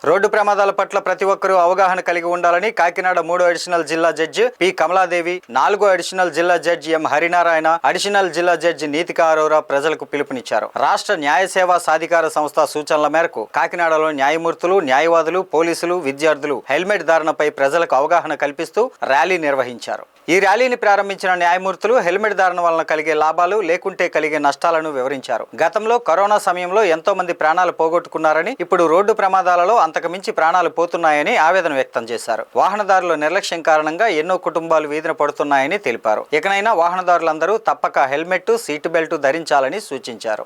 Road ప్రమాదాల పట్ల ప్రతి ఒక్కరూ అవగాహన కలిగి ఉండాలని కాకినాడ 3వ అడిషనల్ జిల్లా జడ్జి పి కమలాదేవి, 4వ అడిషనల్ జిల్లా జడ్జి ఎం హరినారాయణ, అడిషనల్ జిల్లా జడ్జి నీతికా అరోరా ప్రజలకు పిలుపునిచ్చారు. రాష్ట్ర న్యాయ సేవా సాధికార సంస్థ సూచనల మేరకు కాకినాడలో న్యాయమూర్తులు, న్యాయవాదులు, పోలీసులు, విద్యార్థులు హెల్మెట్ ధారణపై ప్రజలకు అవగాహన కల్పిస్తూ ర్యాలీ నిర్వహించారు. ఈ ర్యాలీని ప్రారంభించిన న్యాయమూర్తులు హెల్మెట్ ధారణ వలన కలిగే లాభాలు, లేకుంటే కలిగే నష్టాలను వివరించారు. గతంలో కరోనా సమయంలో ఎంతో మంది ప్రాణాలు పోగొట్టుకున్నారని, ఇప్పుడు రోడ్డు ప్రమాదాలలో అంతకుమించి ప్రాణాలు పోతున్నాయని ఆవేదన వ్యక్తం చేశారు. వాహనదారుల నిర్లక్ష్యం కారణంగా ఎన్నో కుటుంబాలు వీధిన పడుతున్నాయని తెలిపారు. ఇకనైనా వాహనదారులందరూ తప్పక హెల్మెట్, సీట్ బెల్ట్ ధరించాలని సూచించారు.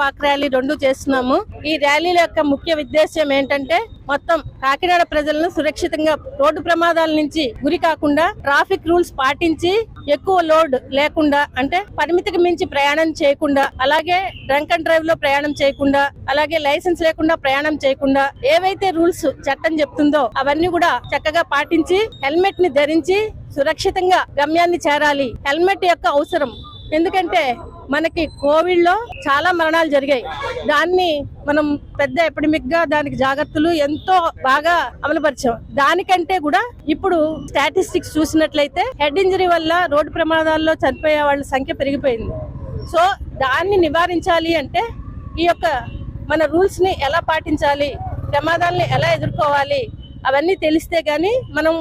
వాక్ ర్యాలీ రెండు చేస్తున్నాము. ఈ ర్యాలీల యొక్క ముఖ్య ఉద్దేశ్యం ఏంటంటే మొత్తం కాకినాడ ప్రజలను సురక్షితంగా రోడ్డు ప్రమాదాల నుంచి గురి కాకుండా ట్రాఫిక్ రూల్స్ పాటించి ఎక్కువ లోడ్ లేకుండా, అంటే పరిమితికి మించి ప్రయాణం చేయకుండా, అలాగే డ్రంక్ అండ్ డ్రైవ్ లో ప్రయాణం చేయకుండా, అలాగే లైసెన్స్ లేకుండా ప్రయాణం చేయకుండా ఏవైతే రూల్స్ చట్టం చెప్తుందో అవన్నీ కూడా చక్కగా పాటించి హెల్మెట్ ని ధరించి సురక్షితంగా గమ్యాన్ని చేరాలి. హెల్మెట్ యొక్క అవసరం ఎందుకంటే మనకి కోవిడ్ లో చాలా మరణాలు జరిగాయి. దాన్ని మనం పెద్ద ఎపిడమిక్ గా దానికి జాగ్రత్తలు ఎంతో బాగా అమలుపరిచాం. దానికంటే కూడా ఇప్పుడు స్టాటిస్టిక్స్ చూసినట్లయితే హెడ్ ఇంజరీ వల్ల రోడ్డు ప్రమాదాల్లో చనిపోయే వాళ్ళ సంఖ్య పెరిగిపోయింది. సో దాన్ని నివారించాలి అంటే ఈ యొక్క మన రూల్స్ ని ఎలా పాటించాలి, ప్రమాదాలని ఎలా ఎదుర్కోవాలి అవన్నీ తెలిస్తే గానీ మనం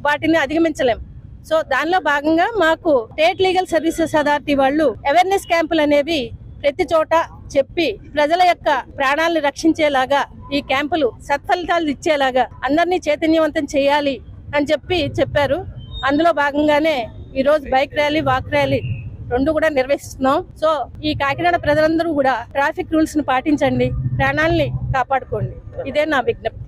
వాటిని అధిగమించలేం. సో దానిలో భాగంగా మాకు స్టేట్ లీగల్ సర్వీసెస్ అథారిటీ వాళ్ళు అవేర్నెస్ క్యాంపులు అనేవి ప్రతి చోట చెప్పి ప్రజల యొక్క ప్రాణాలను రక్షించేలాగా ఈ క్యాంపులు సత్ఫలితాలు ఇచ్చేలాగా అందరినీ చైతన్యవంతం చేయాలి అని చెప్పారు. అందులో భాగంగానే ఈ రోజు బైక్ ర్యాలీ, వాక్ ర్యాలీ రెండు కూడా నిర్వహిస్తున్నాం. సో ఈ కాకినాడ ప్రజలందరూ కూడా ట్రాఫిక్ రూల్స్ ని పాటించండి, ప్రాణాలని కాపాడుకోండి. ఇదే నా విజ్ఞప్తి.